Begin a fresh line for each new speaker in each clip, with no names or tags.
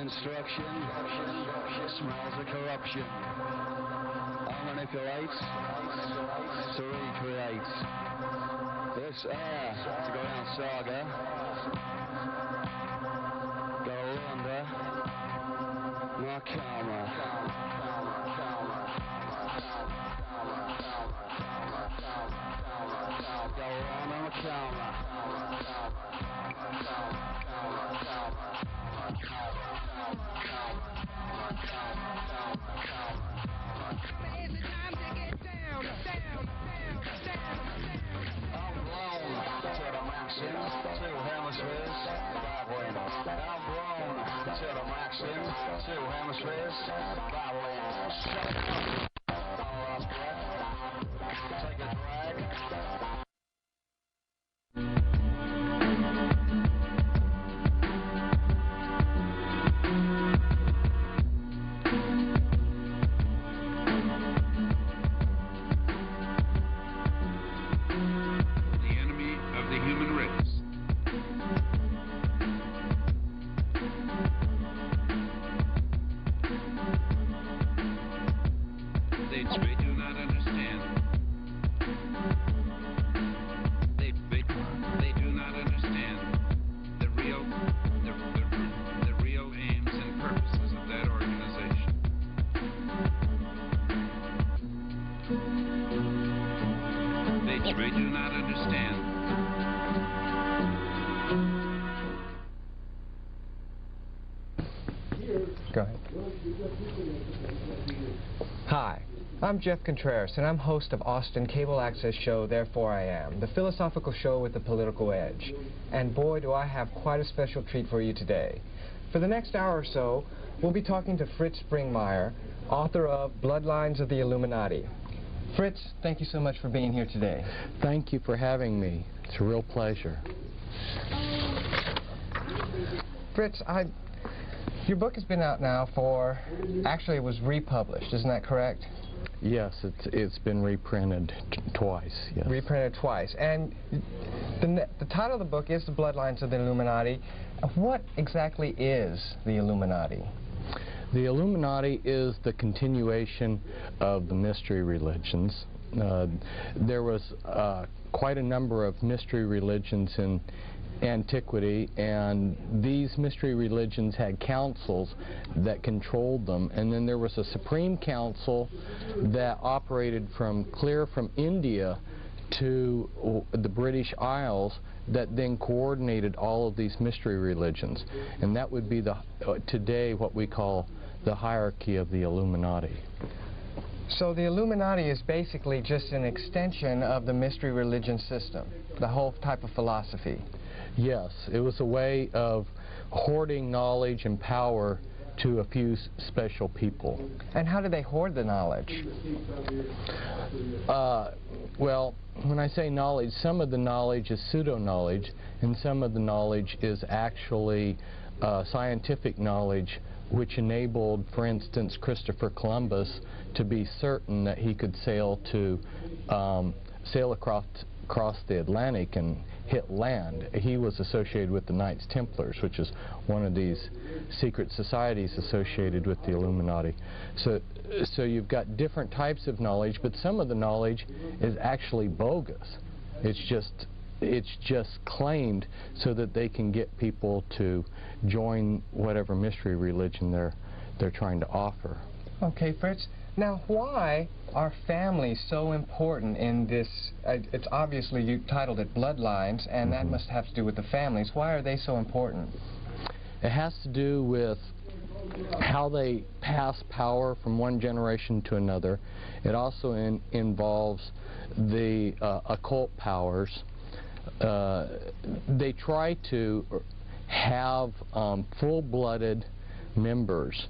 construction, smells of corruption. I manipulate to recreate. This air to go down saga. Go under my karma. Go on my karma.
It's time to get down.
I'm blown to the maxim, two hemispheres, battling. I'm blown to the maxim, two hemispheres, battling. Shut up. Last breath. Take a drag.
Go ahead. Hi, I'm Jeff Contreras, and I'm host of Austin Cable Access show Therefore I Am, the philosophical show with a political edge. And boy, do I have quite a special treat for you today. For the next hour or so, we'll be talking to Fritz Springmeier, author of Bloodlines of the Illuminati. Fritz, thank you so much for being here today.
Thank you for having me. It's a real pleasure.
Fritz, your book has been out now for, actually it was republished, isn't that correct?
Yes, it's been reprinted twice. Yes.
Reprinted twice. And the title of the book is The Bloodlines of the Illuminati. What exactly is the Illuminati?
The Illuminati is the continuation of the mystery religions. There was quite a number of mystery religions in antiquity, and these mystery religions had councils that controlled them, and then there was a supreme council that operated clear from India to the British Isles that then coordinated all of these mystery religions, and that would be today what we call the hierarchy of the Illuminati.
So the Illuminati is basically just an extension of the mystery religion system, the whole type of philosophy.
Yes, it was a way of hoarding knowledge and power to a few special people.
And how do they hoard the knowledge?
Well, when I say knowledge, some of the knowledge is pseudo-knowledge, and some of the knowledge is actually scientific knowledge, which enabled, for instance, Christopher Columbus to be certain that he could sail across the Atlantic and hit land. He was associated with the Knights Templars, which is one of these secret societies associated with the Illuminati. So you've got different types of knowledge, but some of the knowledge is actually bogus. It's just claimed so that they can get people to join whatever mystery religion they're trying to offer.
Okay, Fritz. Now, why are families so important in this? It's obviously, you titled it Bloodlines, and that must have to do with the families. Why are they so important?
It has to do with how they pass power from one generation to another. It also involves the occult powers. They try to have full-blooded members.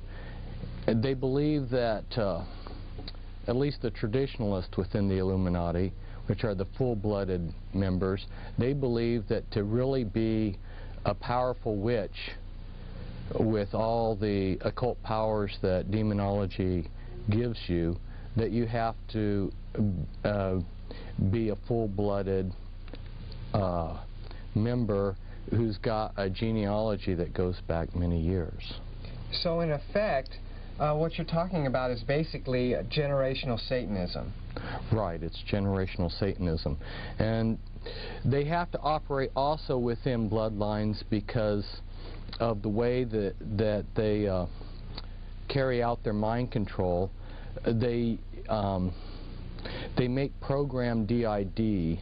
They believe that, at least the traditionalists within the Illuminati, which are the full-blooded members, they believe that to really be a powerful witch with all the occult powers that demonology gives you, that you have to be a full-blooded member who's got a genealogy that goes back many years.
So in effect, what you're talking about is basically generational Satanism.
Right, it's generational Satanism. And they have to operate also within bloodlines because of the way that they carry out their mind control. They make program DID,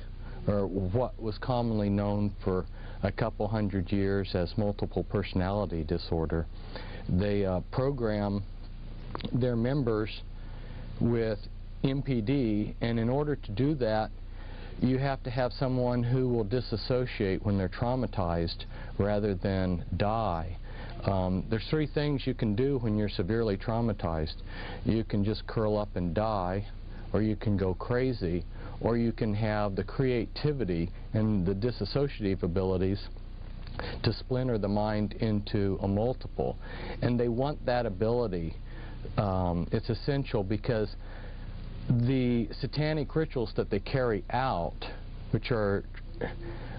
or what was commonly known for a couple hundred years as multiple personality disorder. They program their members with MPD, and in order to do that, you have to have someone who will disassociate when they're traumatized rather than die. There's three things you can do when you're severely traumatized. You can just curl up and die, or you can go crazy, or you can have the creativity and the dissociative abilities to splinter the mind into a multiple. And they want that ability. It's essential because the satanic rituals that they carry out, which are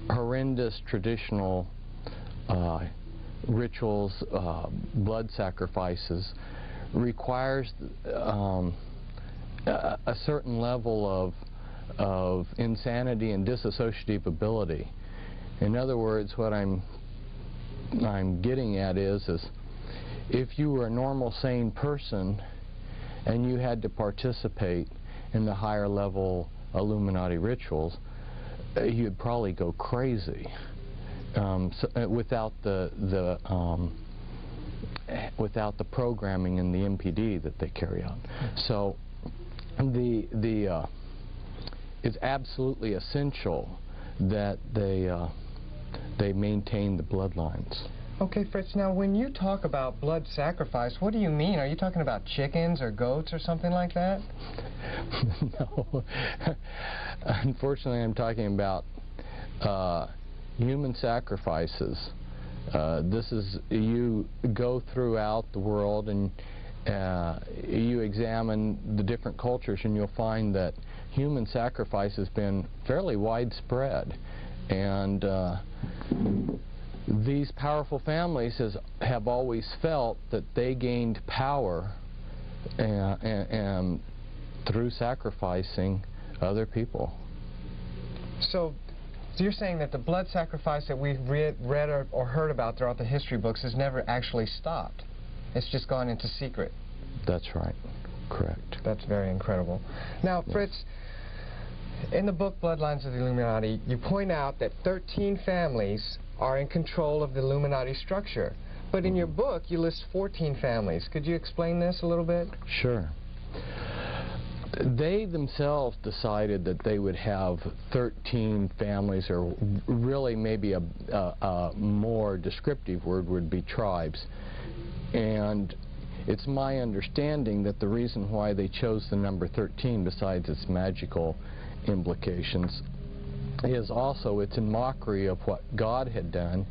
horrendous traditional rituals, blood sacrifices, requires a certain level of insanity and dissociative ability. In other words, what I'm getting at is if you were a normal, sane person and you had to participate in the higher level Illuminati rituals, you'd probably go crazy without the programming and the MPD that they carry out. So it's absolutely essential that they maintain the bloodlines.
Okay, Fritz, now when you talk about blood sacrifice, what do you mean? Are you talking about chickens or goats or something like that?
No. Unfortunately, I'm talking about human sacrifices. This is, you go throughout the world and you examine the different cultures, and you'll find that human sacrifice has been fairly widespread. And these powerful families have always felt that they gained power and through sacrificing other people.
So you're saying that the blood sacrifice that we've read or heard about throughout the history books has never actually stopped. It's just gone into secret.
That's right. Correct.
That's very incredible. Now,
Yes.
Fritz, in the book Bloodlines of the Illuminati, you point out that 13 families are in control of the Illuminati structure. But in your book, you list 14 families. Could you explain this a little bit?
Sure. They themselves decided that they would have 13 families, or really maybe a more descriptive word would be tribes. And it's my understanding that the reason why they chose the number 13, besides its magical implications, is also it's in mockery of what God had done,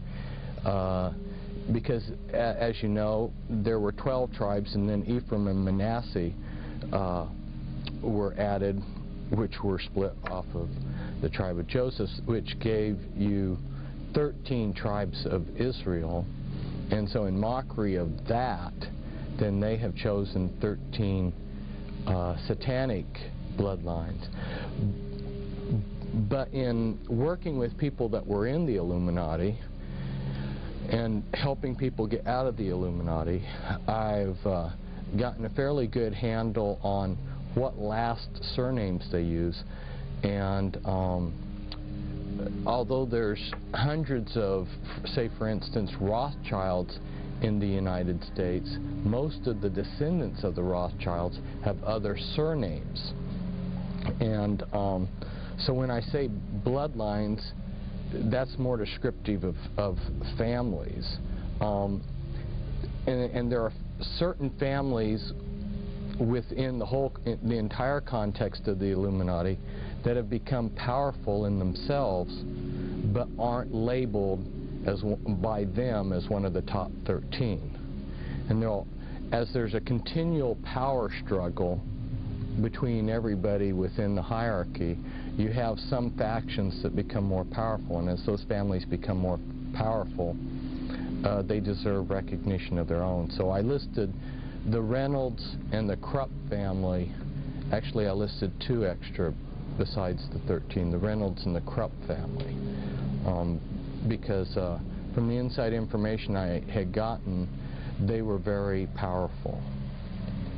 because as you know, there were 12 tribes, and then Ephraim and Manasseh were added, which were split off of the tribe of Joseph, which gave you 13 tribes of Israel. And so in mockery of that, then they have chosen 13 satanic bloodlines. But in working with people that were in the Illuminati and helping people get out of the Illuminati, I've gotten a fairly good handle on what last surnames they use. And although there's hundreds of, say for instance, Rothschilds in the United States, most of the descendants of the Rothschilds have other surnames. And so when I say bloodlines, that's more descriptive of families. And there are certain families within the entire context of the Illuminati that have become powerful in themselves, but aren't labeled by them as one of the top 13. And as there's a continual power struggle between everybody within the hierarchy, you have some factions that become more powerful, and as those families become more powerful, they deserve recognition of their own. So I listed the Reynolds and the Krupp family. Actually, I listed 2 extra besides the 13, the Reynolds and the Krupp family, because from the inside information I had gotten, they were very powerful.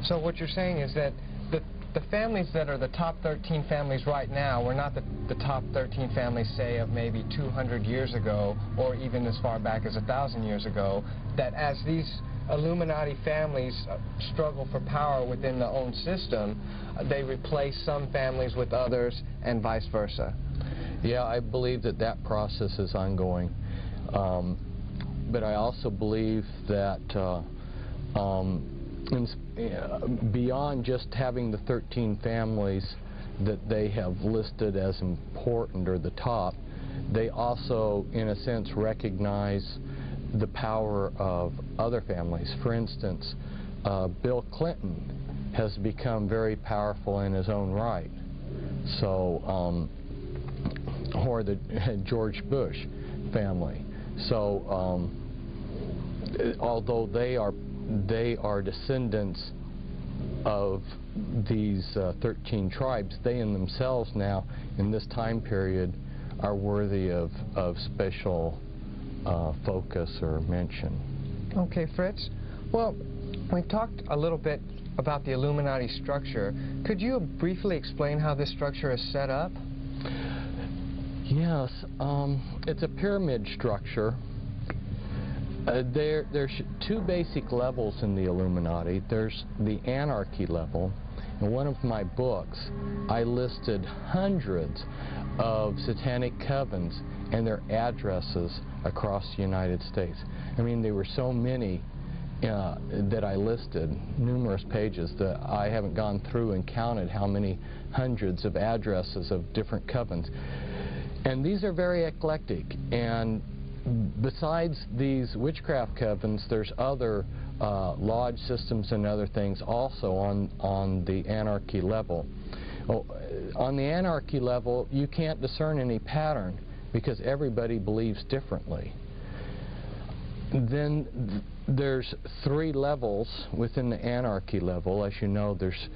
So what you're saying is that the families that are the top 13 families right now were not the top 13 families, say, of maybe 200 years ago, or even as far back as 1,000 years ago, that as these Illuminati families struggle for power within their own system, they replace some families with others and vice versa.
Yeah, I believe that that process is ongoing. But I also believe that beyond just having the 13 families that they have listed as important or the top, they also, in a sense, recognize the power of other families. For instance, Bill Clinton has become very powerful in his own right. So, or the George Bush family. So, although they are descendants of these 13 tribes, they in themselves now, in this time period, are worthy of special focus or mention.
Okay, Fritz. Well, we've talked a little bit about the Illuminati structure. Could you briefly explain how this structure is set up?
Yes, it's a pyramid structure. There's 2 basic levels in the Illuminati. There's the anarchy level. In one of my books, I listed hundreds of Satanic Covens and their addresses across the United States. I mean, there were so many that I listed, numerous pages, that I haven't gone through and counted how many hundreds of addresses of different covens. And these are very eclectic. And besides these witchcraft covens, there's other lodge systems and other things also on the anarchy level. On the anarchy level, you can't discern any pattern because everybody believes differently. Then there's 3 levels within the anarchy level. As you know, there's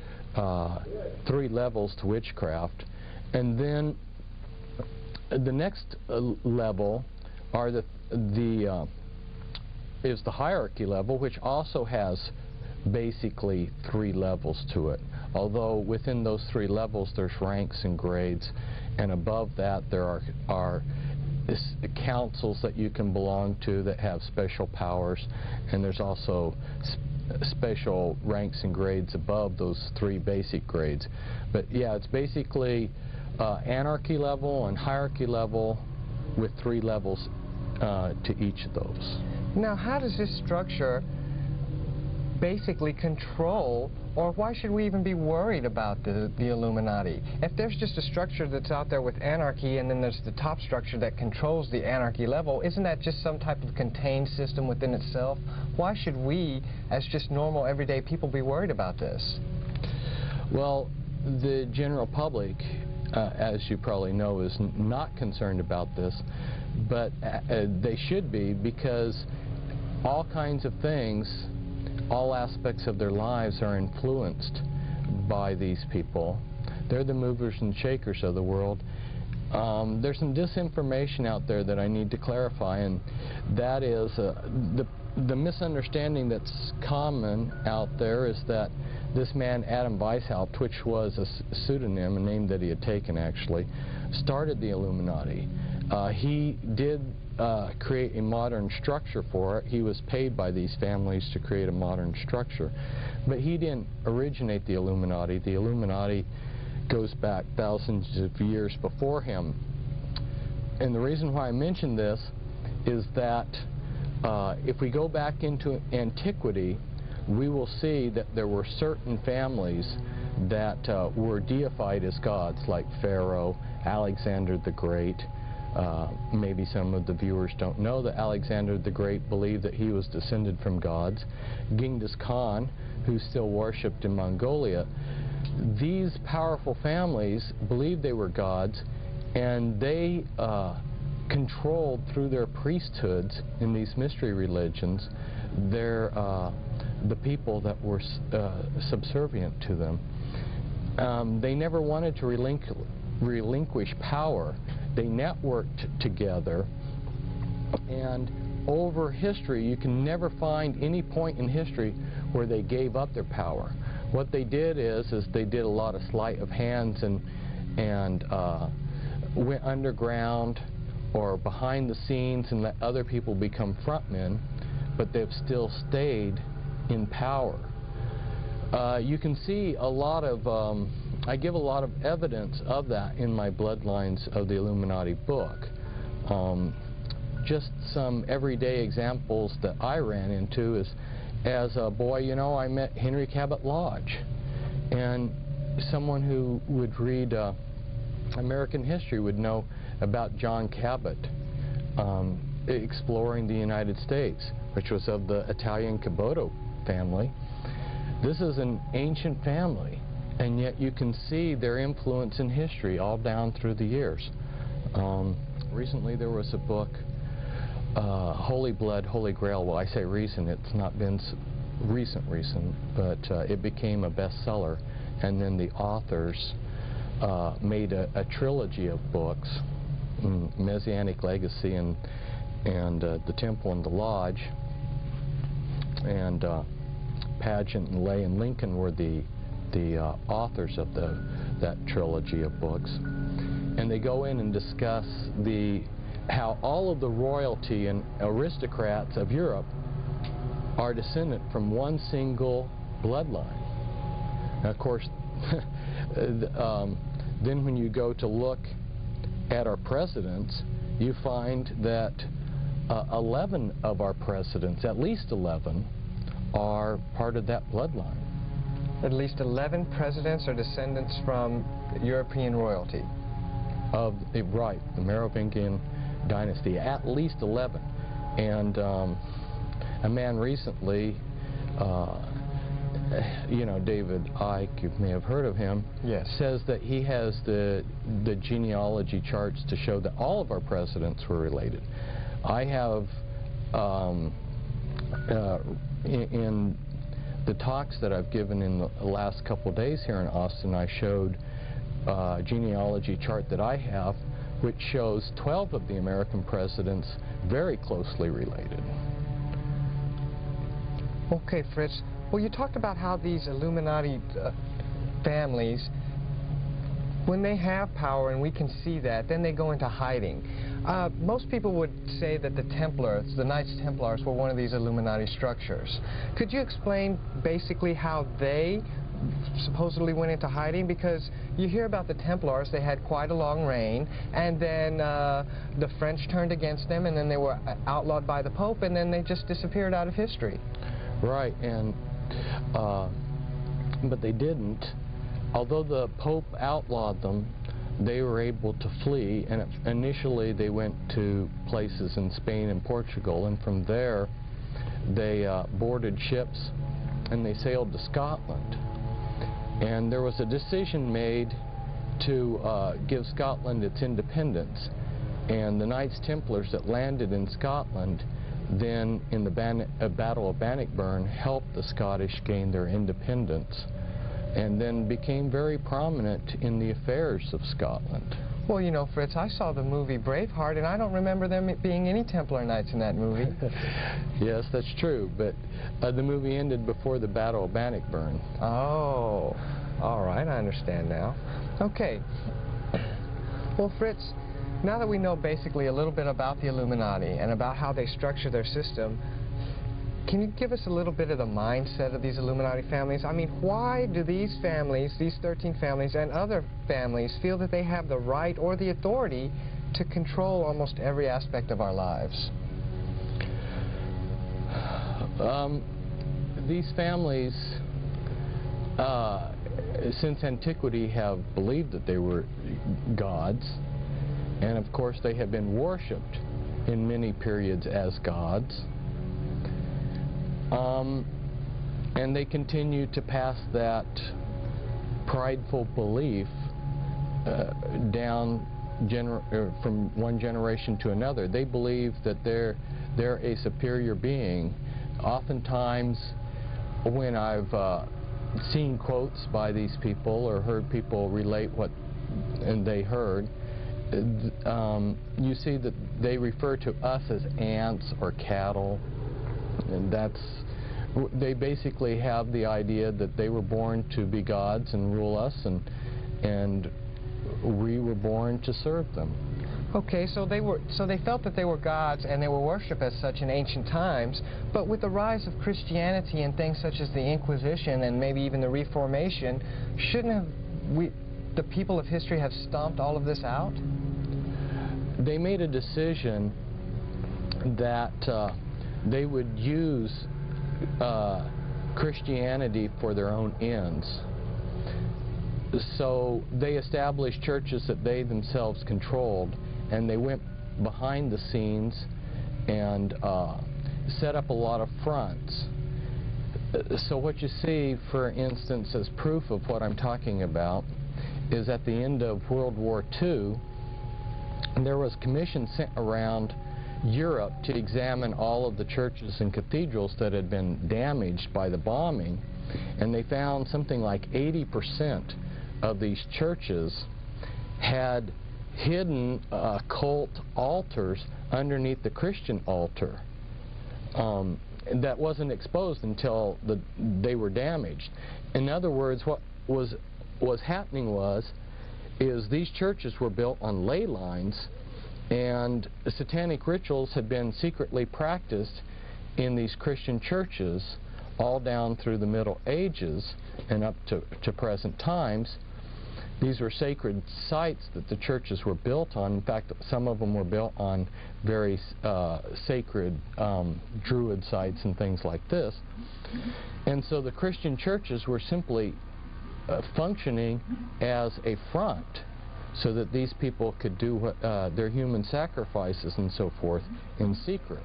3 levels to witchcraft. And then the next level are is the hierarchy level, which also has basically 3 levels to it. Although within those 3 levels there's ranks and grades, and above that there are councils that you can belong to that have special powers, and there's also special ranks and grades above those 3 basic grades. But yeah, it's basically anarchy level and hierarchy level with 3 levels to each of those.
Now, how does this structure basically control, or why should we even be worried about the Illuminati? If there's just a structure that's out there with anarchy, and then there's the top structure that controls the anarchy level, isn't that just some type of contained system within itself? Why should we, as just normal everyday people, be worried about this?
Well, the general public, as you probably know, is not concerned about this, but they should be, because all kinds of things, all aspects of their lives are influenced by these people. They're the movers and shakers of the world. There's some disinformation out there that I need to clarify, and that is the misunderstanding that's common out there is that this man, Adam Weishaupt, which was a pseudonym, a name that he had taken actually, started the Illuminati. He did create a modern structure for it. He was paid by these families to create a modern structure. But he didn't originate the Illuminati. The Illuminati goes back thousands of years before him. And the reason why I mention this is that if we go back into antiquity, we will see that there were certain families that were deified as gods, like Pharaoh, Alexander the Great. Maybe some of the viewers don't know that Alexander the Great believed that he was descended from gods. Genghis Khan, who's still worshipped in Mongolia. These powerful families believed they were gods, and they controlled through their priesthoods in these mystery religions the people that were subservient to them. They never wanted to relinquish power. They networked together, and over history you can never find any point in history where they gave up their power. What they did is they did a lot of sleight of hands and went underground or behind the scenes and let other people become frontmen, but they've still stayed in power. You can see a lot of, I give a lot of evidence of that in my Bloodlines of the Illuminati book. Just some everyday examples that I ran into is, as a boy, you know, I met Henry Cabot Lodge, and someone who would read American history would know about John Cabot exploring the United States, which was of the Italian Caboto family. This is an ancient family, and yet you can see their influence in history all down through the years. Recently there was a book, Holy Blood, Holy Grail. Well, I say recent, it's not been recent, but it became a bestseller, and then the authors made a trilogy of books, Messianic Legacy and The Temple and the Lodge, and Pageant and Lay and Lincoln were the authors of that trilogy of books. And they go in and discuss how all of the royalty and aristocrats of Europe are descendant from one single bloodline. Now, of course, then when you go to look at our presidents, you find that 11 of our presidents, at least 11, are part of that bloodline.
At least 11 presidents are descendants from European royalty.
Right, the Merovingian dynasty, at least 11. And a man recently, you know, David Icke, you may have heard of him,
yes, says
that he has the genealogy charts to show that all of our presidents were related. I have, in the talks that I've given in the last couple of days here in Austin, I showed a genealogy chart that I have, which shows 12 of the American presidents very closely related.
Okay, Fritz. Well, you talked about how these Illuminati families, when they have power, and we can see that, then they go into hiding. Most people would say that the Templars, the Knights Templars, were one of these Illuminati structures. Could you explain basically how they supposedly went into hiding? Because you hear about the Templars, they had quite a long reign, and then the French turned against them, and then they were outlawed by the Pope, and then they just disappeared out of history.
Right, and but they didn't. Although the Pope outlawed them, they were able to flee, and initially they went to places in Spain and Portugal, and from there they boarded ships and they sailed to Scotland. And there was a decision made to give Scotland its independence, and the Knights Templars that landed in Scotland then in the Battle of Bannockburn helped the Scottish gain their independence, and then became very prominent in the affairs of Scotland.
Well, you know, Fritz, I saw the movie Braveheart, and I don't remember there being any Templar Knights in that movie.
Yes, that's true, but the movie ended before the Battle of Bannockburn.
Oh, all right, I understand now. Okay. Well, Fritz, now that we know basically a little bit about the Illuminati and about how they structure their system, can you give us a little bit of the mindset of these Illuminati families? I mean, why do these families, these 13 families and other families, feel that they have the right or the authority to control almost every aspect of our lives?
These families, since antiquity, have believed that they were gods, and of course they have been worshipped in many periods as gods. And they continue to pass that prideful belief down from one generation to another. They believe that they're a superior being. Oftentimes, when I've seen quotes by these people or heard people relate what they heard, you see that they refer to us as ants or cattle, and they basically have the idea that they were born to be gods and rule us, and we were born to serve them.
Okay, so they felt that they were gods and they were worshipped as such in ancient times, but with the rise of Christianity and things such as the Inquisition and maybe even the Reformation, shouldn't the people of history have stomped all of this out?
They made a decision that they would use Christianity for their own ends. So they established churches that they themselves controlled, and they went behind the scenes and set up a lot of fronts. So what you see, for instance, as proof of what I'm talking about, is at the end of World War II, there was a commission sent around Europe to examine all of the churches and cathedrals that had been damaged by the bombing, and they found something like 80% of these churches had hidden occult altars underneath the Christian altar that wasn't exposed until they were damaged. In other words, what was happening is these churches were built on ley lines, and satanic rituals had been secretly practiced in these Christian churches all down through the Middle Ages and up to present times. These were sacred sites that the churches were built on. In fact, some of them were built on very sacred druid sites and things like this. And so the Christian churches were simply functioning as a front so that these people could do their human sacrifices and so forth in secret.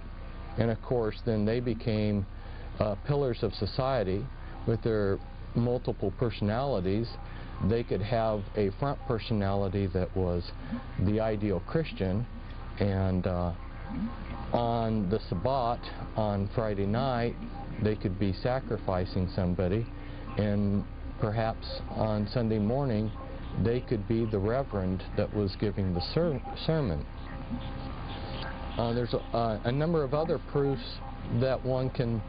And of course, then they became pillars of society with their multiple personalities. They could have a front personality that was the ideal Christian, and on the Sabbat, on Friday night, they could be sacrificing somebody, and perhaps on Sunday morning, they could be the reverend that was giving the sermon. There's a number of other proofs that one can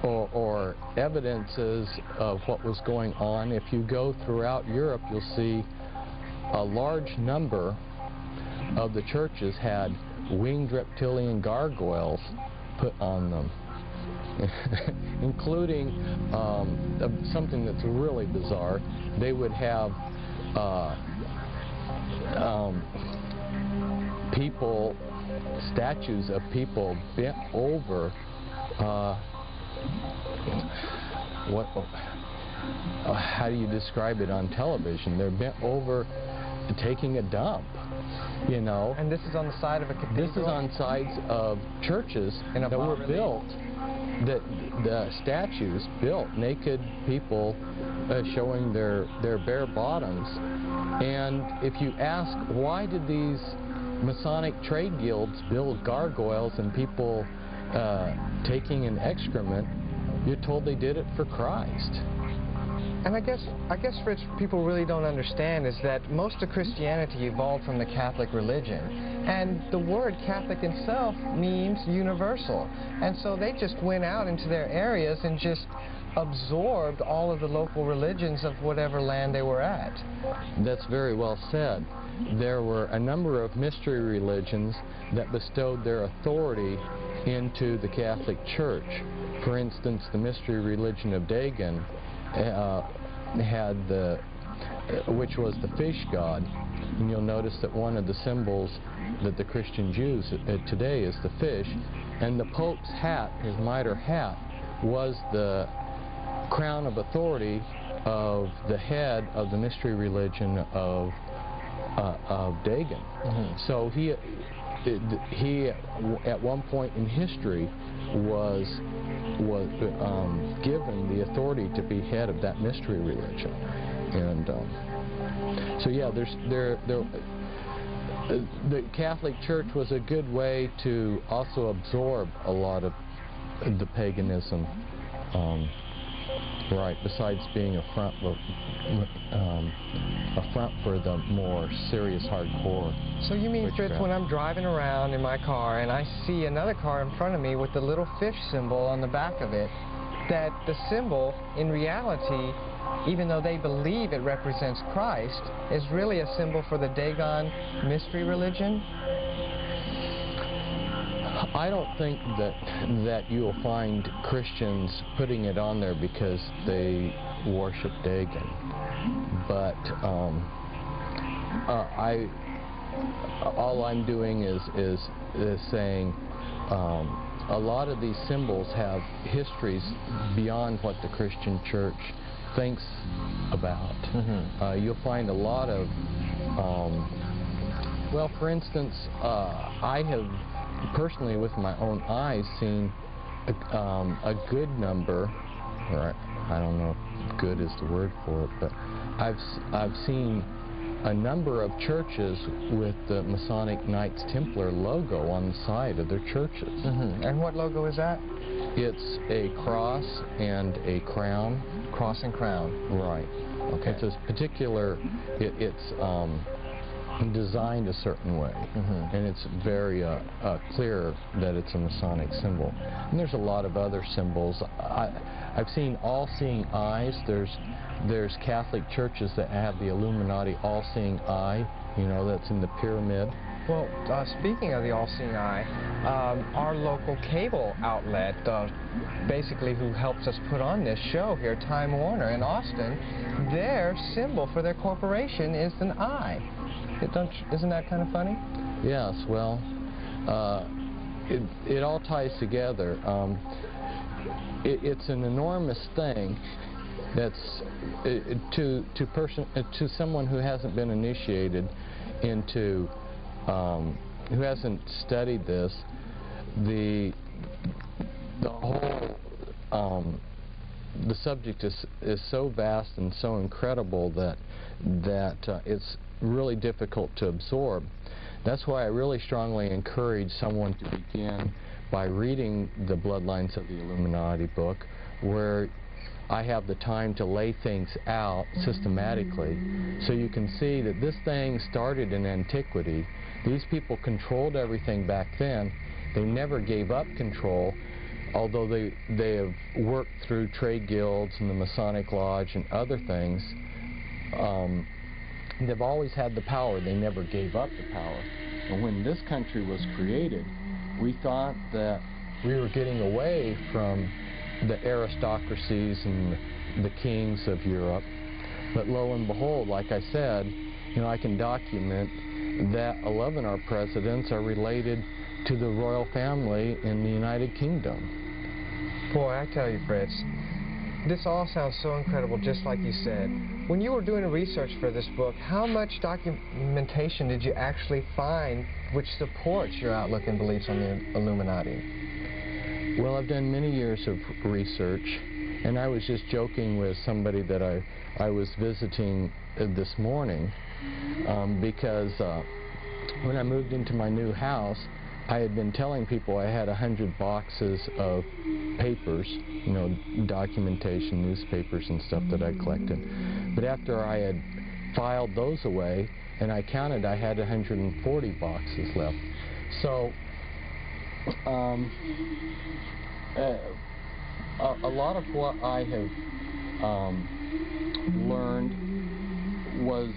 or evidences of what was going on. If you go throughout Europe, you'll see a large number of the churches had winged reptilian gargoyles put on them, including something that's really bizarre. They would have statues of people bent over how do you describe it on television? They're bent over taking a dump, you know.
And this is on the side of a cathedral?
This is on sides of churches that were built, the statues built, naked people showing their bare bottoms. And if you ask, why did these Masonic trade guilds build gargoyles and people taking an excrement, you're told they did it for Christ.
And I guess, Fritz, people really don't understand is that most of Christianity evolved from the Catholic religion. And the word Catholic itself means universal. And so they just went out into their areas and just absorbed all of the local religions of whatever land they were at.
That's very well said. There were a number of mystery religions that bestowed their authority into the Catholic Church. For instance, the mystery religion of Dagon had which was the fish god, and you'll notice that one of the symbols that the Christians use today is the fish, and the Pope's hat, his mitre hat, was the crown of authority of the head of the mystery religion of Dagon. Mm-hmm. So he at one point in history was given the authority to be head of that mystery religion. And so yeah, the Catholic Church was a good way to also absorb a lot of the paganism, right, besides being a front for the more serious hardcore.
So you mean,
witchcraft.
Fritz, when I'm driving around in my car and I see another car in front of me with the little fish symbol on the back of it, that the symbol, in reality, even though they believe it represents Christ, is really a symbol for the Dagon mystery religion?
I don't think that you'll find Christians putting it on there because they worship Dagon, but all I'm doing is saying a lot of these symbols have histories beyond what the Christian Church thinks about. You'll find a lot of, well, for instance, I have personally with my own eyes seen a good number, or I don't know if good is the word for it, but I've seen a number of churches with the Masonic Knights Templar logo on the side of their churches.
And what logo is that?
It's a cross and a crown.
Cross and crown.
Right.
Okay.
It's a particular, it's designed a certain way, and it's very clear that it's a Masonic symbol. And there's a lot of other symbols. I've seen all-seeing eyes. There's Catholic churches that have the Illuminati all-seeing eye, you know, that's in the pyramid.
Well, speaking of the all-seeing eye, our local cable outlet, basically who helps us put on this show here, Time Warner in Austin, their symbol for their corporation is an eye. Isn't that kind of funny?
Yes, well, it all ties together. It's an enormous thing that's to someone who hasn't been initiated into, who hasn't studied this, the whole the subject is so vast and so incredible that it's really difficult to absorb. That's why I really strongly encourage someone to begin by reading the Bloodlines of the Illuminati book, where I have the time to lay things out systematically, so you can see that this thing started in antiquity. These people controlled everything back then. They never gave up control, although they have worked through trade guilds and the Masonic Lodge and other things. They've always had the power. They never gave up the power. And when this country was created, we thought that we were getting away from the aristocracies and the kings of Europe. But lo and behold, like I said, you know, I can document that 11 of our presidents are related to the royal family in the United Kingdom.
Boy, I tell you, Fritz, this all sounds so incredible, just like you said. When you were doing the research for this book, how much documentation did you actually find which supports your outlook and beliefs on the Illuminati?
Well, I've done many years of research, and I was just joking with somebody that I was visiting this morning, because when I moved into my new house, I had been telling people I had 100 boxes of papers, you know, documentation, newspapers and stuff that I collected. But after I had filed those away, and I counted, I had 140 boxes left. So, a lot of what I have learned was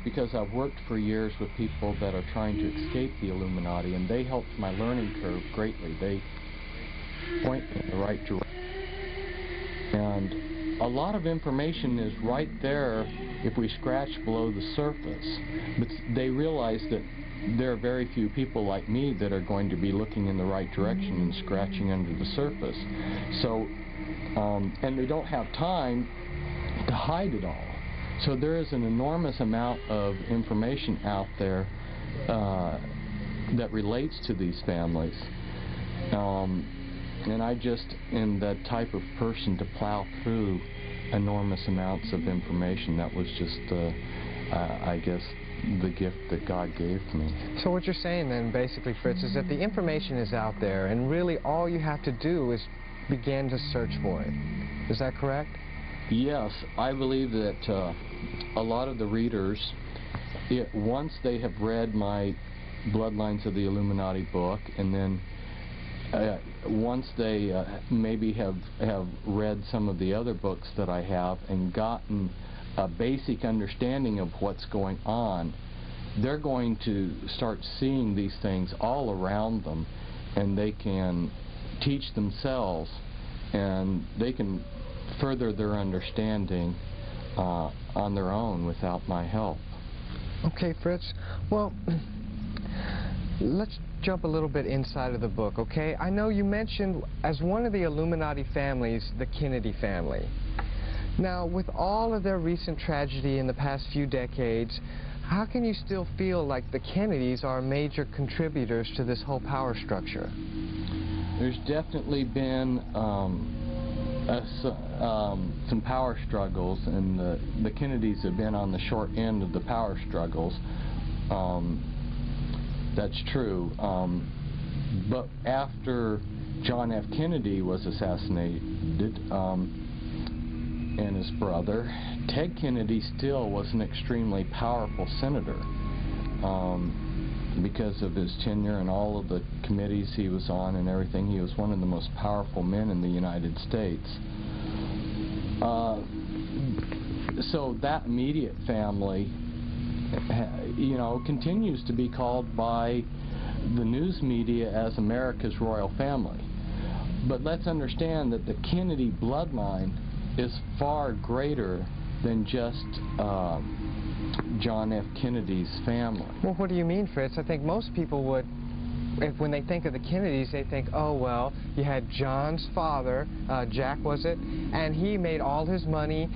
because I've worked for years with people that are trying to escape the Illuminati, and they helped my learning curve greatly. They point me in the right direction. And a lot of information is right there if we scratch below the surface. But they realize that there are very few people like me that are going to be looking in the right direction and scratching under the surface. So, and they don't have time to hide it all. So there is an enormous amount of information out there that relates to these families. And I just am that type of person to plow through enormous amounts of information. That was just, I guess, the gift that God gave me.
So what you're saying then, basically, Fritz, is that the information is out there, and really all you have to do is begin to search for it. Is that correct?
Yes, I believe that a lot of the readers, once they have read my Bloodlines of the Illuminati book, and then once they maybe have read some of the other books that I have and gotten a basic understanding of what's going on, they're going to start seeing these things all around them, and they can teach themselves, and they can further their understanding on their own without my help.
Okay, Fritz. Well, let's jump a little bit inside of the book, okay? I know you mentioned as one of the Illuminati families, the Kennedy family. Now, with all of their recent tragedy in the past few decades, how can you still feel like the Kennedys are major contributors to this whole power structure?
There's definitely been some power struggles, and the Kennedys have been on the short end of the power struggles. That's true. But after John F. Kennedy was assassinated, and his brother, Ted Kennedy still was an extremely powerful senator because of his tenure and all of the committees he was on and everything. He was one of the most powerful men in the United States. So that immediate family, continues to be called by the news media as America's royal family. But let's understand that the Kennedy bloodline is far greater than just John F. Kennedy's family.
Well, what do you mean, Fritz? I think most people would, when they think of the Kennedys, they think, oh, well, you had John's father, Jack was it, and he made all his money.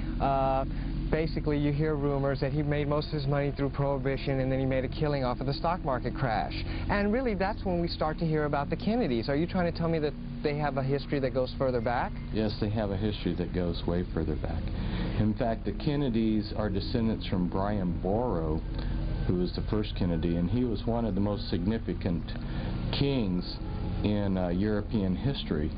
Basically, you hear rumors that he made most of his money through Prohibition, and then he made a killing off of the stock market crash. And really, that's when we start to hear about the Kennedys. Are you trying to tell me that they have a history that goes further back?
Yes, they have a history that goes way further back. In fact, the Kennedys are descendants from Brian Boru, who was the first Kennedy, and he was one of the most significant kings in European history.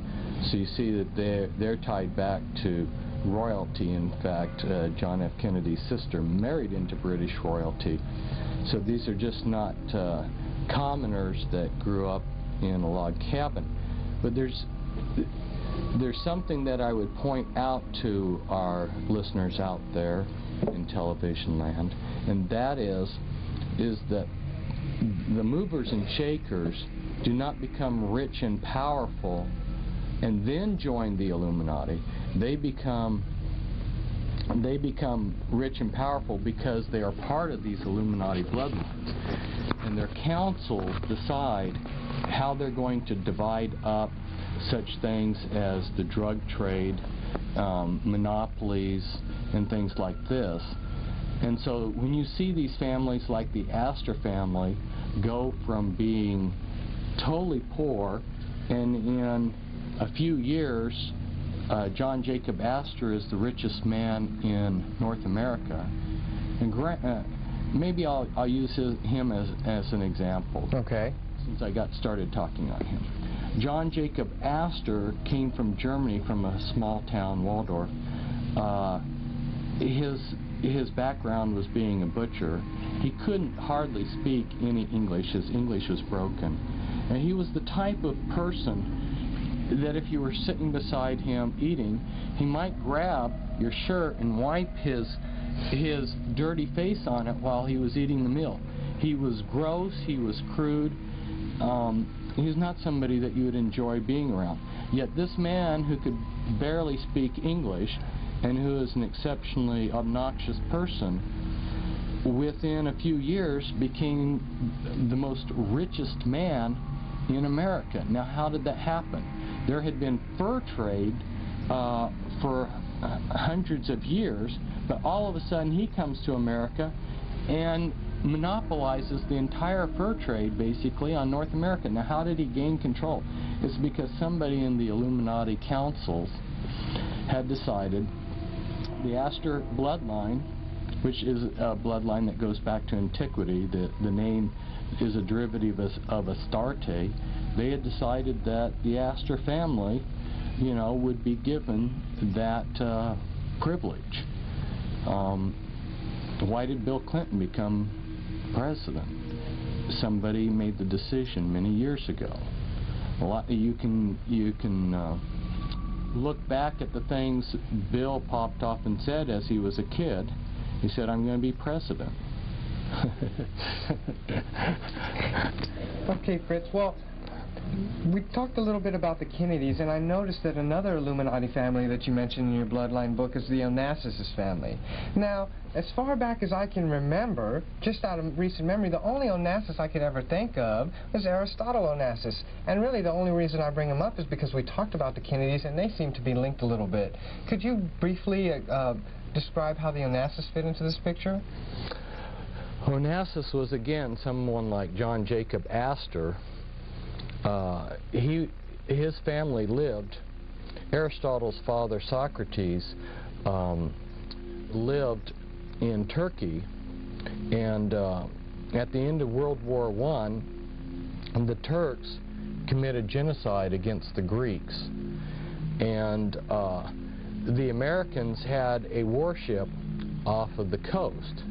So you see that they're tied back to royalty. In fact, John F. Kennedy's sister married into British royalty. So these are just not commoners that grew up in a log cabin. But there's something that I would point out to our listeners out there in television land, and that is that the movers and shakers do not become rich and powerful and then join the Illuminati. They become rich and powerful because they are part of these Illuminati bloodlines, and their councils decide how they're going to divide up such things as the drug trade, monopolies, and things like this. And so when you see these families like the Astor family go from being totally poor, and in a few years John Jacob Astor is the richest man in North America, and maybe I'll use him as an example.
Okay.
Since I got started talking on him. John Jacob Astor came from Germany, from a small town, Waldorf. His background was being a butcher. He couldn't hardly speak any English. His English was broken. And he was the type of person that if you were sitting beside him eating, he might grab your shirt and wipe his dirty face on it while he was eating the meal. He was gross, he was crude. He's not somebody that you would enjoy being around. Yet this man who could barely speak English and who is an exceptionally obnoxious person, within a few years became the most richest man in America. Now, how did that happen? There had been fur trade for hundreds of years, but all of a sudden he comes to America and monopolizes the entire fur trade basically on North America. Now, how did he gain control? It's because somebody in the Illuminati councils had decided the Astor bloodline which is a bloodline that goes back to antiquity. The name is a derivative of Astarte. They had decided that the Astor family, you know, would be given that privilege. Why did Bill Clinton become president? Somebody made the decision many years ago. You can look back at the things Bill popped off and said as he was a kid. He said, "I'm going to be president."
Okay, Fritz. Well, we talked a little bit about the Kennedys, and I noticed that another Illuminati family that you mentioned in your bloodline book is the Onassis family. Now, as far back as I can remember, just out of recent memory, the only Onassis I could ever think of was Aristotle Onassis. And really the only reason I bring him up is because we talked about the Kennedys, and they seem to be linked a little bit. Could you briefly describe how the Onassis fit into this picture?
Onassis was, again, someone like John Jacob Astor. His family lived, Aristotle's father Socrates lived in Turkey, and at the end of World War I, the Turks committed genocide against the Greeks, and the Americans had a warship off of the coast,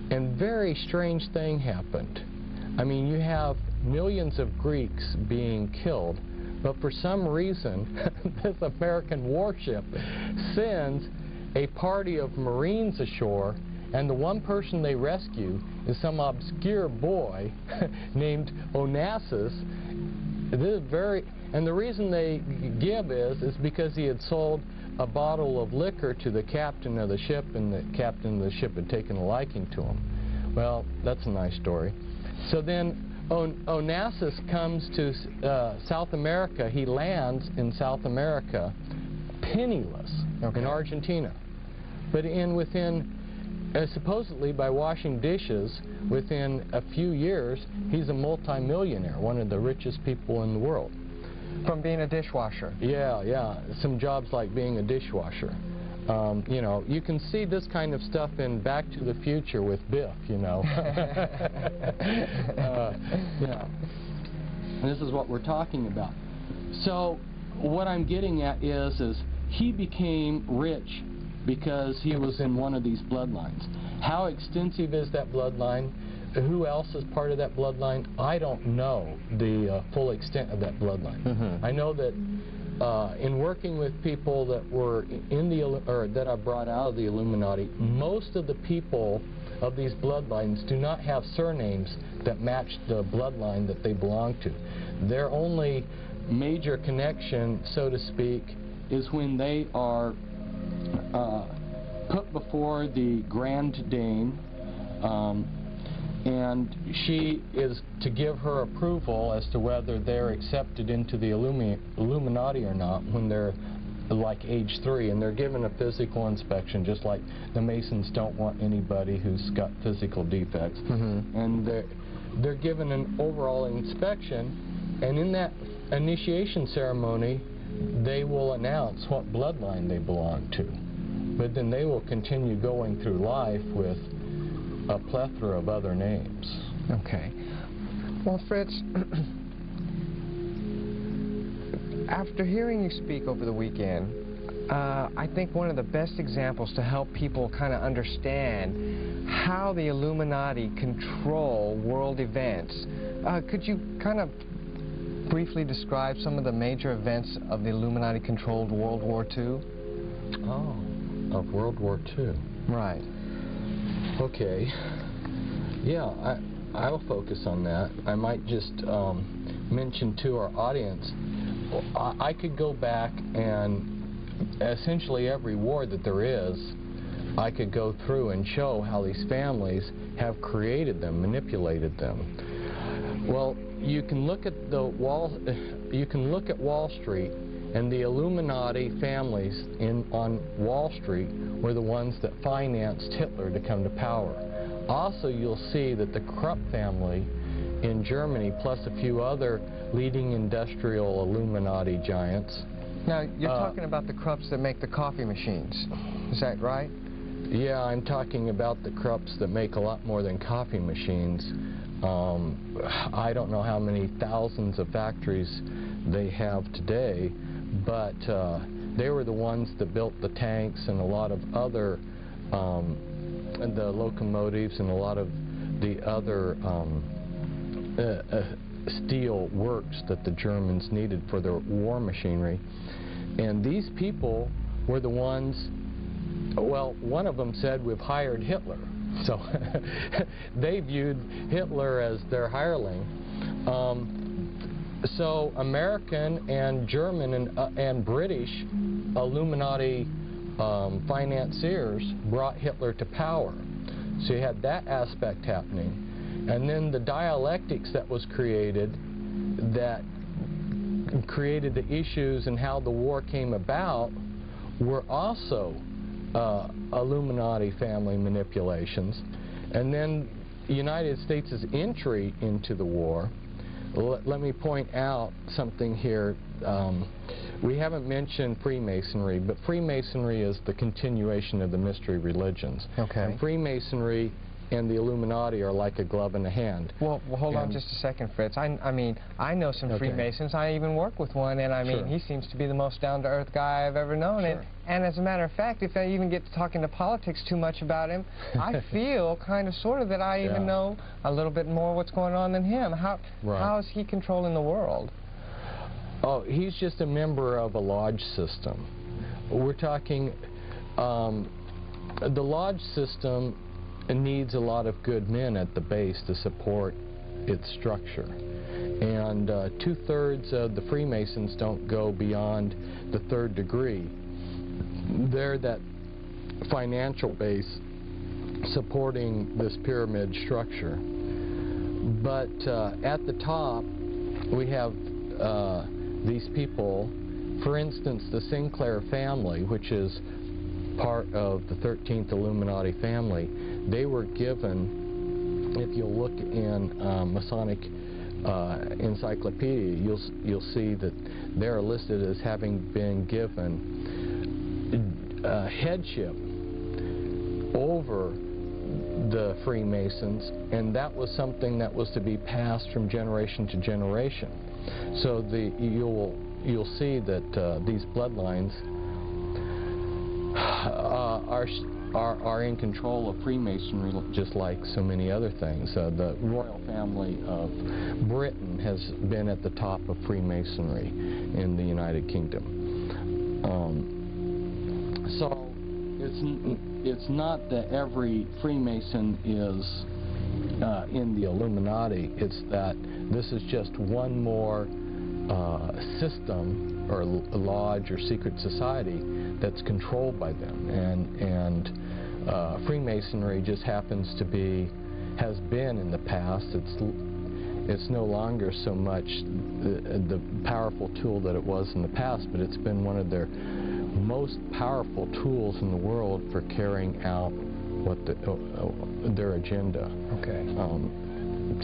and very strange thing happened. I mean, you have millions of Greeks being killed, but for some reason this American warship sends a party of Marines ashore, and the one person they rescue is some obscure boy named Onassis. This is and the reason they give is because he had sold a bottle of liquor to the captain of the ship, and the captain of the ship had taken a liking to him. Well, that's a nice story. So then Onassis comes to South America. He lands in South America penniless in Argentina. But supposedly by washing dishes, within a few years, he's a multi-millionaire, one of the richest people in the world.
From being a dishwasher?
Yeah, yeah. Some jobs like being a dishwasher. You know, you can see this kind of stuff in Back to the Future with Biff, you know. Yeah. And this is what we're talking about. So what I'm getting at is he became rich because he was in one of these bloodlines. How extensive is that bloodline? Who else is part of that bloodline? I don't know the full extent of that bloodline. Mm-hmm. I know that in working with people that were in that I brought out of the Illuminati, most of the people of these bloodlines do not have surnames that match the bloodline that they belong to. Their only major connection, so to speak, is when they are put before the Grand Dame, and she is to give her approval as to whether they're accepted into the Illuminati or not when they're like age 3, and they're given a physical inspection, just like the Masons don't want anybody who's got physical defects. Mm-hmm. And they're given an overall inspection, and in that initiation ceremony they will announce what bloodline they belong to, but then they will continue going through life with a plethora of other names.
Okay. Well, Fritz, after hearing you speak over the weekend, I think one of the best examples to help people kind of understand how the Illuminati control world events, could you kind of briefly describe some of the major events of the Illuminati-controlled World War II?
Oh, of World War II.
Right.
Okay. Yeah, I'll focus on that. I might just mention to our audience, I could go back and essentially every war that there is, I could go through and show how these families have created them, manipulated them. Well, you can look at Wall Street, and the Illuminati families on Wall Street were the ones that financed Hitler to come to power. Also, you'll see that the Krupp family in Germany, plus a few other leading industrial Illuminati giants.
Now, you're talking about the Krupps that make the coffee machines. Is that right?
Yeah, I'm talking about the Krupps that make a lot more than coffee machines. I don't know how many thousands of factories they have today, but they were the ones that built the tanks and a lot of other, the locomotives and a lot of the other steel works that the Germans needed for their war machinery. And these people were the ones, well, one of them said, we've hired Hitler. So they viewed Hitler as their hireling. So American and German and British Illuminati financiers brought Hitler to power. So you had that aspect happening. And then the dialectics that was created that created the issues and how the war came about were also Illuminati family manipulations. And then the United States' entry into the war, let me point out something here. We haven't mentioned Freemasonry, but Freemasonry is the continuation of the mystery religions.
Okay.
And Freemasonry and the Illuminati are like a glove in a hand.
Well, hold on just a second, Fritz. I mean, I know some Freemasons. I even work with one, and I mean, he seems to be the most down-to-earth guy I've ever known. And as a matter of fact, if I even get to talking to politics too much about him, I feel kind of sort of that I even know a little bit more what's going on than him. How is he controlling the world?
Oh, he's just a member of a lodge system. We're talking, the lodge system needs a lot of good men at the base to support its structure. And 2/3 of the Freemasons don't go beyond the 3rd degree. They're that financial base supporting this pyramid structure. But at the top, we have these people. For instance, the Sinclair family, which is part of the 13th Illuminati family, they were given, if you'll look in Masonic encyclopedia, you'll see that they're listed as having been given headship over the Freemasons, and that was something that was to be passed from generation to generation. So you'll see that these bloodlines are in control of Freemasonry, just like so many other things. The royal family of Britain has been at the top of Freemasonry in the United Kingdom. So it's not that every Freemason is in the Illuminati. It's that this is just one more system or lodge or secret society that's controlled by them, and Freemasonry just happens to be, has been in the past. It's no longer so much the powerful tool that it was in the past, but it's been one of their most powerful tools in the world for carrying out what their agenda. Okay.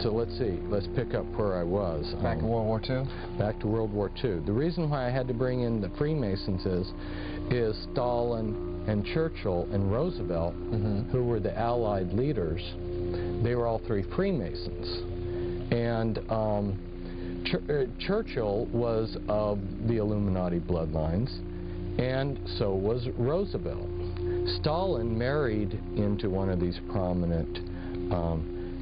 So let's see. Let's pick up where I was.
Back to World War II?
Back to World War II. The reason why I had to bring in the Freemasons is Stalin and Churchill and Roosevelt, who were the Allied leaders. They were all three Freemasons. And Churchill was of the Illuminati bloodlines, and so was Roosevelt. Stalin married into one of these prominent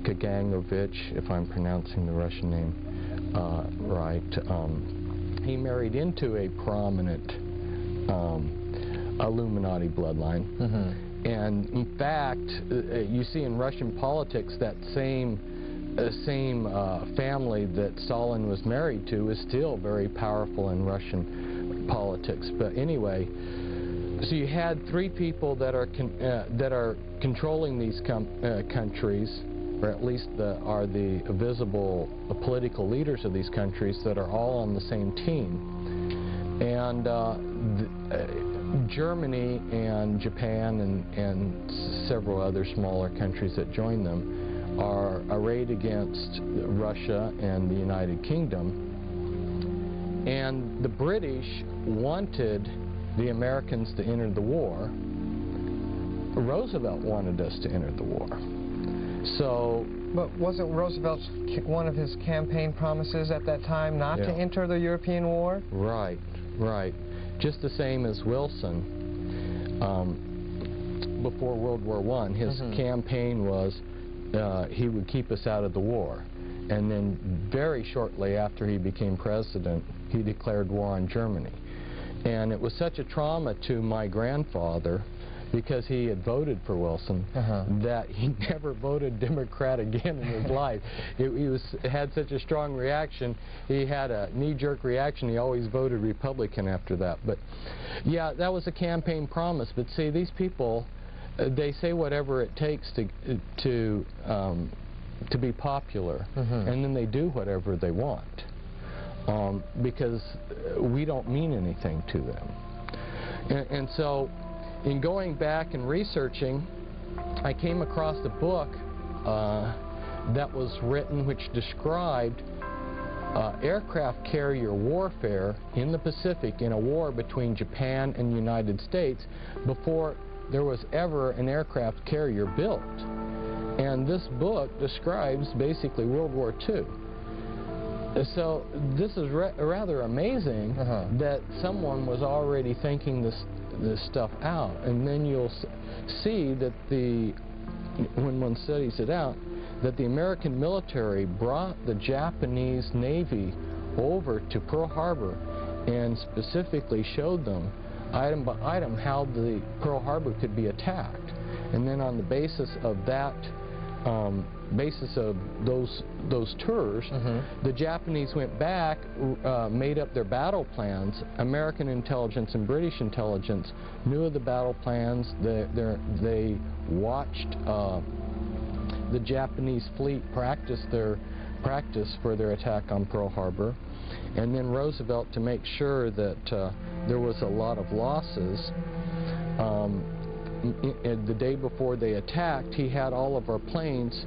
Kaganovich, if I'm pronouncing the Russian name right. He married into a prominent Illuminati bloodline. And in fact, you see in Russian politics that same family that Stalin was married to is still very powerful in Russian politics. But anyway, so you had three people that are controlling these countries, or at least are the visible political leaders of these countries that are all on the same team. And Germany and Japan and several other smaller countries that join them are arrayed against Russia and the United Kingdom. And the British wanted the Americans to enter the war, Roosevelt wanted us to enter the war. So,
but wasn't Roosevelt's one of his campaign promises at that time not to enter the European war?
Right, right. Just the same as Wilson. Before World War I, his campaign was he would keep us out of the war. And then very shortly after he became president, he declared war on Germany. And it was such a trauma to my grandfather, because he had voted for Wilson, that he never voted Democrat again in his life. He had such a strong reaction. He had a knee-jerk reaction. He always voted Republican after that. But yeah, that was a campaign promise. But see, these people, they say whatever it takes to be popular, and then they do whatever they want, because we don't mean anything to them. And so, in going back and researching, I came across a book that was written which described aircraft carrier warfare in the Pacific in a war between Japan and the United States before there was ever an aircraft carrier built. And this book describes basically World War II. So this is rather amazing that someone was already thinking this stuff out. And then you'll see that when one studies it out, that the American military brought the Japanese Navy over to Pearl Harbor and specifically showed them item by item how the Pearl Harbor could be attacked. And then on the basis of that, those tours, the Japanese went back, made up their battle plans. American intelligence and British intelligence knew of the battle plans. They watched the Japanese fleet practice for their attack on Pearl Harbor. And then Roosevelt, to make sure that there was a lot of losses, the day before they attacked, he had all of our planes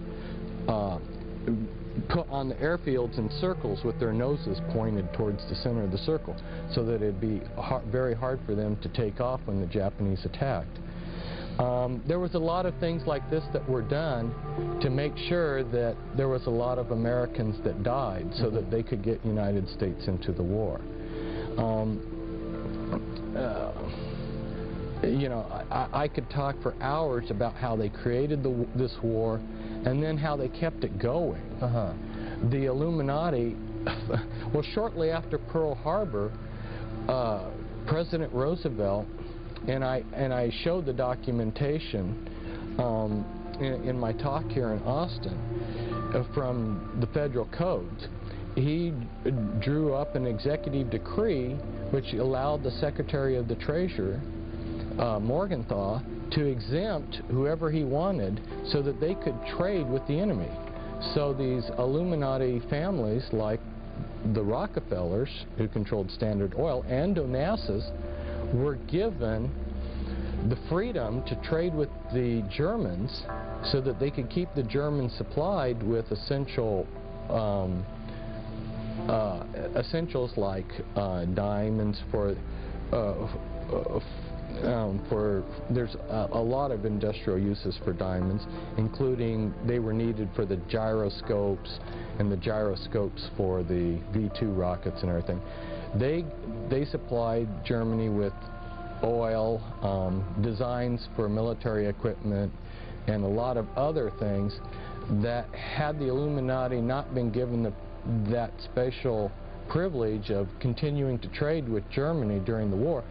put on the airfields in circles with their noses pointed towards the center of the circle, so that it'd be very hard for them to take off when the Japanese attacked. There was a lot of things like this that were done to make sure that there was a lot of Americans that died so that they could get United States into the war. You know, I could talk for hours about how they created this war and then how they kept it going. The Illuminati, well, shortly after Pearl Harbor, President Roosevelt, and I showed the documentation in my talk here in Austin from the federal codes. He drew up an executive decree which allowed the Secretary of the Treasury, Morgenthau, to exempt whoever he wanted so that they could trade with the enemy. So these Illuminati families, like the Rockefellers, who controlled Standard Oil, and Onassis, were given the freedom to trade with the Germans so that they could keep the Germans supplied with essentials like diamonds there's a lot of industrial uses for diamonds, including they were needed for the gyroscopes and the gyroscopes for the V-2 rockets and everything. They supplied Germany with oil, designs for military equipment, and a lot of other things that, had the Illuminati not been given that special privilege of continuing to trade with Germany during the war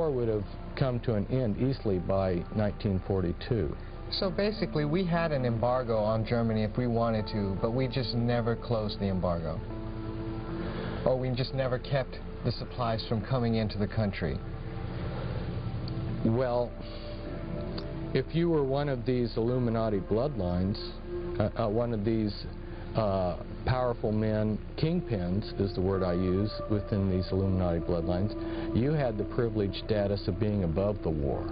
would have come to an end easily by 1942.
So basically, we had an embargo on Germany if we wanted to, but we just never closed the embargo. Or we just never kept the supplies from coming into the country.
Well, if you were one of these Illuminati bloodlines, one of these powerful men, kingpins is the word I use, within these Illuminati bloodlines, you had the privileged status of being above the war.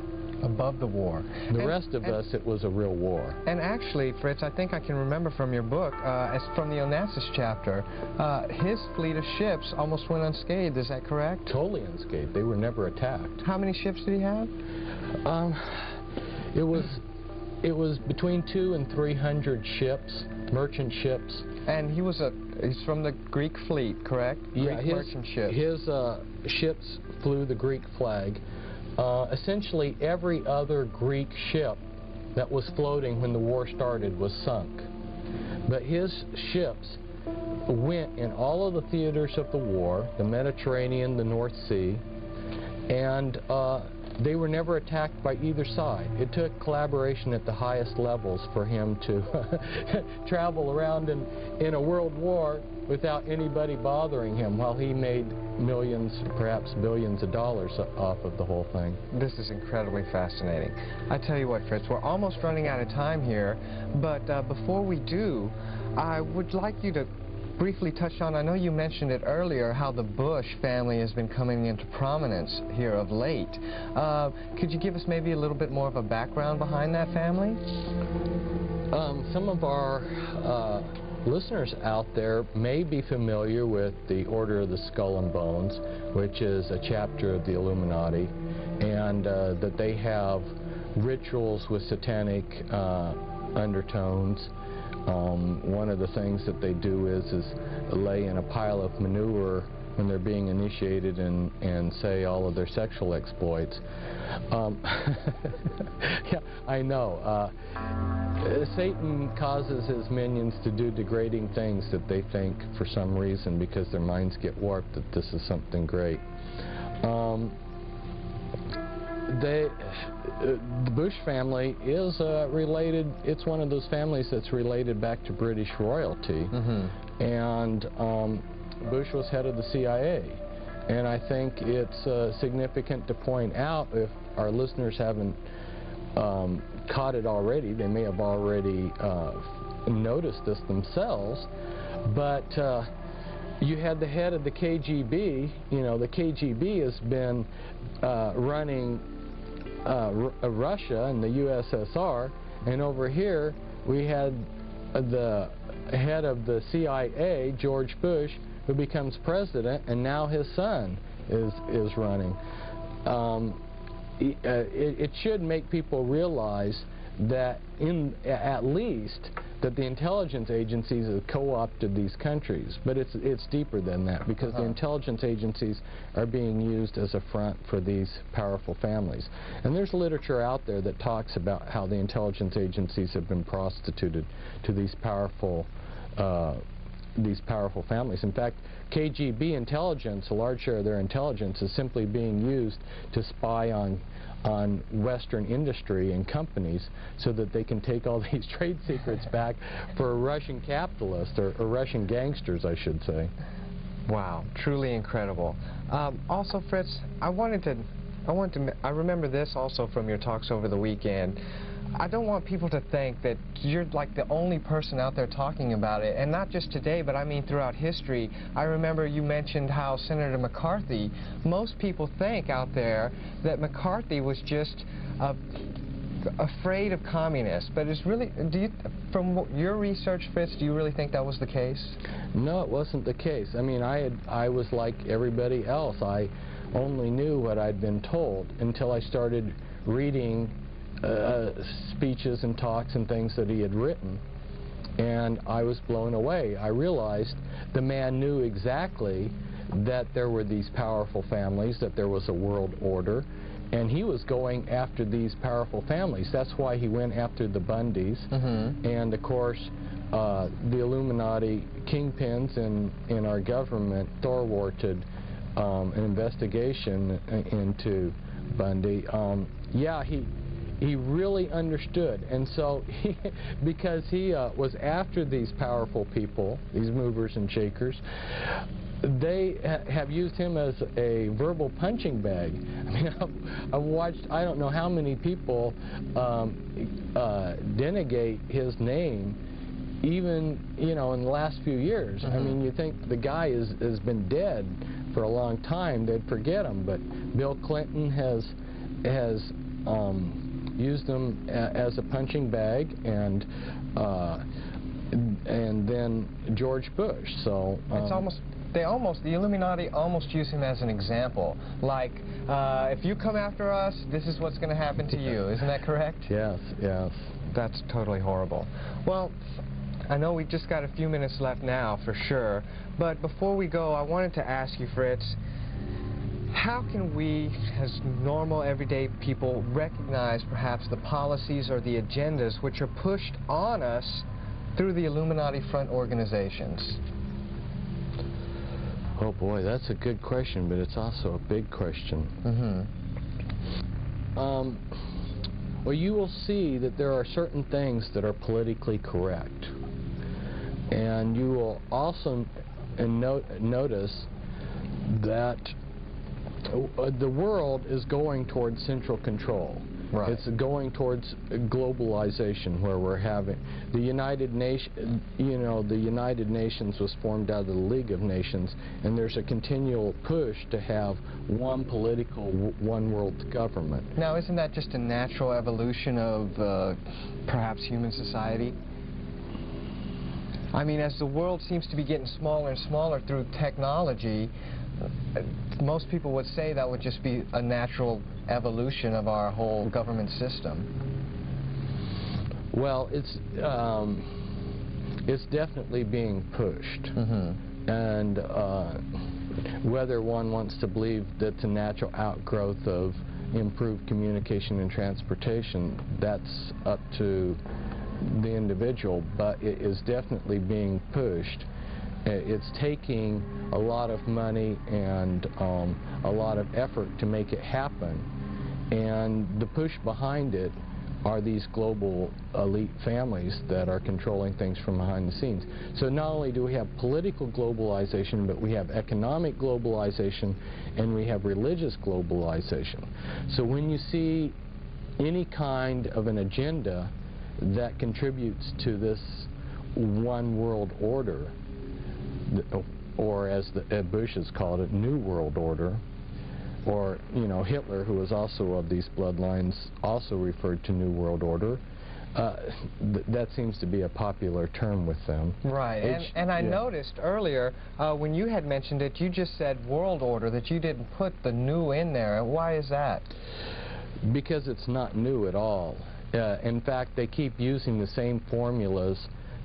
Above the war.
The rest of us, it was a real war.
And actually, Fritz, I think I can remember from your book, as from the Onassis chapter, his fleet of ships almost went unscathed, is that correct?
Totally unscathed. They were never attacked.
How many ships did he have?
It was between 200 and 300 ships, merchant ships.
And he's from the Greek fleet, correct?
Yeah,
Greek merchant ships.
His ships flew the Greek flag. Essentially, every other Greek ship that was floating when the war started was sunk. But his ships went in all of the theaters of the war, the Mediterranean, the North Sea, and they were never attacked by either side. It took collaboration at the highest levels for him to travel around in a world war without anybody bothering him, while he made millions, perhaps billions of dollars off of the whole thing.
This is incredibly fascinating. I tell you what, Fritz, we're almost running out of time here, but before we do, I would like you to briefly touch on, I know you mentioned it earlier, how the Bush family has been coming into prominence here of late. Could you give us maybe a little bit more of a background behind that family?
Some of our listeners out there may be familiar with the Order of the Skull and Bones, which is a chapter of the Illuminati, and that they have rituals with satanic undertones. One of the things that they do is lay in a pile of manure when they're being initiated and say all of their sexual exploits. Yeah, I know. Satan causes his minions to do degrading things that they think, for some reason, because their minds get warped, that this is something great. The Bush family is related, it's one of those families that's related back to British royalty. Mm-hmm. And Bush was head of the CIA. And I think it's significant to point out, if our listeners haven't caught it already, they may have already noticed this themselves, but you had the head of the KGB. You know, the KGB has been running Russia and the USSR, and over here we had the head of the CIA, George Bush, who becomes president, and now his son is running. It should make people realize that at least that the intelligence agencies have co-opted these countries, but it's deeper than that, because the intelligence agencies are being used as a front for these powerful families. And there's literature out there that talks about how the intelligence agencies have been prostituted to these powerful families. In fact, KGB intelligence, a large share of their intelligence, is simply being used to spy on Western industry and companies so that they can take all these trade secrets back for Russian capitalists, or Russian gangsters, I should say.
Wow, truly incredible. Also, Fritz, I remember this also from your talks over the weekend. I don't want people to think that you're like the only person out there talking about it, and not just today, but I mean throughout history. I remember you mentioned how Senator McCarthy, most people think out there that McCarthy was just afraid of communists, but it's really, from your research, Fritz, do you really think that was the case?
No, it wasn't the case. I mean, I was like everybody else. I only knew what I'd been told until I started reading speeches and talks and things that he had written, and I was blown away. I realized the man knew exactly that there were these powerful families, that there was a world order, and he was going after these powerful families. That's why he went after the Bundys, and of course the Illuminati kingpins in our government thwarted an investigation into Bundy. Yeah, he really understood, and so because he was after these powerful people, these movers and shakers, they have used him as a verbal punching bag. I mean, I've watched, I don't know how many people denegate his name, even, you know, in the last few years. I mean, you think the guy has been dead for a long time, they'd forget him, but Bill Clinton has used them as a punching bag, and then George Bush. So
it's the Illuminati almost use him as an example. Like, if you come after us, this is what's going to happen to you. Isn't that correct?
Yes, yes.
That's totally horrible. Well, I know we've just got a few minutes left now, for sure. But before we go, I wanted to ask you, Fritz, how can we, as normal, everyday people, recognize perhaps the policies or the agendas which are pushed on us through the Illuminati front organizations?
Oh boy, that's a good question, but it's also a big question. Well, you will see that there are certain things that are politically correct. And you will also notice that the world is going towards central control.
Right.
It's going towards globalization, where we're having the United Nations. You know, the United Nations was formed out of the League of Nations, and there's a continual push to have one political, one world government.
Now, isn't that just a natural evolution of perhaps human society? I mean, as the world seems to be getting smaller and smaller through technology, most people would say that would just be a natural evolution of our whole government system.
Well, it's definitely being pushed. And whether one wants to believe that's a natural outgrowth of improved communication and transportation, that's up to the individual, but it is definitely being pushed. It's taking a lot of money and a lot of effort to make it happen, and the push behind it are these global elite families that are controlling things from behind the scenes. So not only do we have political globalization, but we have economic globalization, and we have religious globalization. So when you see any kind of an agenda that contributes to this one world order, or as Bush has called it, New World Order, or, you know, Hitler, who was also of these bloodlines, also referred to New World Order. That seems to be a popular term with them.
Right, and I noticed earlier, when you had mentioned it, you just said World Order, that you didn't put the new in there. Why is that?
Because it's not new at all. In fact, they keep using the same formulas.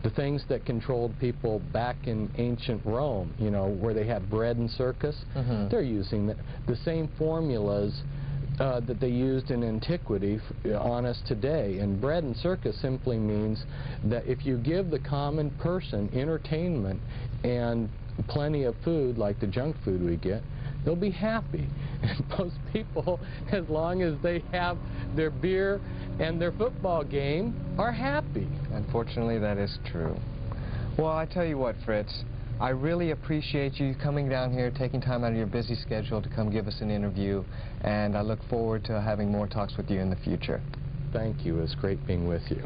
The things that controlled people back in ancient Rome, you know, where they had bread and circus, they're using the same formulas that they used in antiquity on us today. And bread and circus simply means that if you give the common person entertainment and plenty of food, like the junk food we get, they'll be happy. And most people, as long as they have their beer and their football game, are happy.
Unfortunately, that is true. Well, I tell you what, Fritz, I really appreciate you coming down here, taking time out of your busy schedule to come give us an interview, and I look forward to having more talks with you in the future.
Thank you. It's great being with you.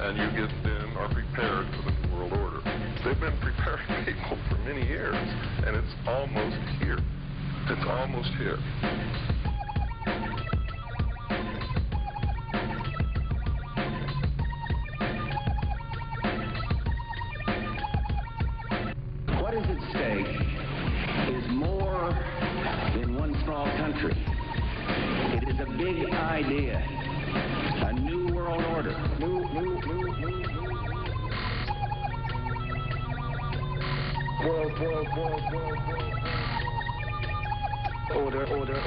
And you get then are prepared for the New World Order. They've been preparing people for many years, and it's almost here. It's almost here.
What is at stake is more than one small country. It is a big idea. A new world order. World. Order.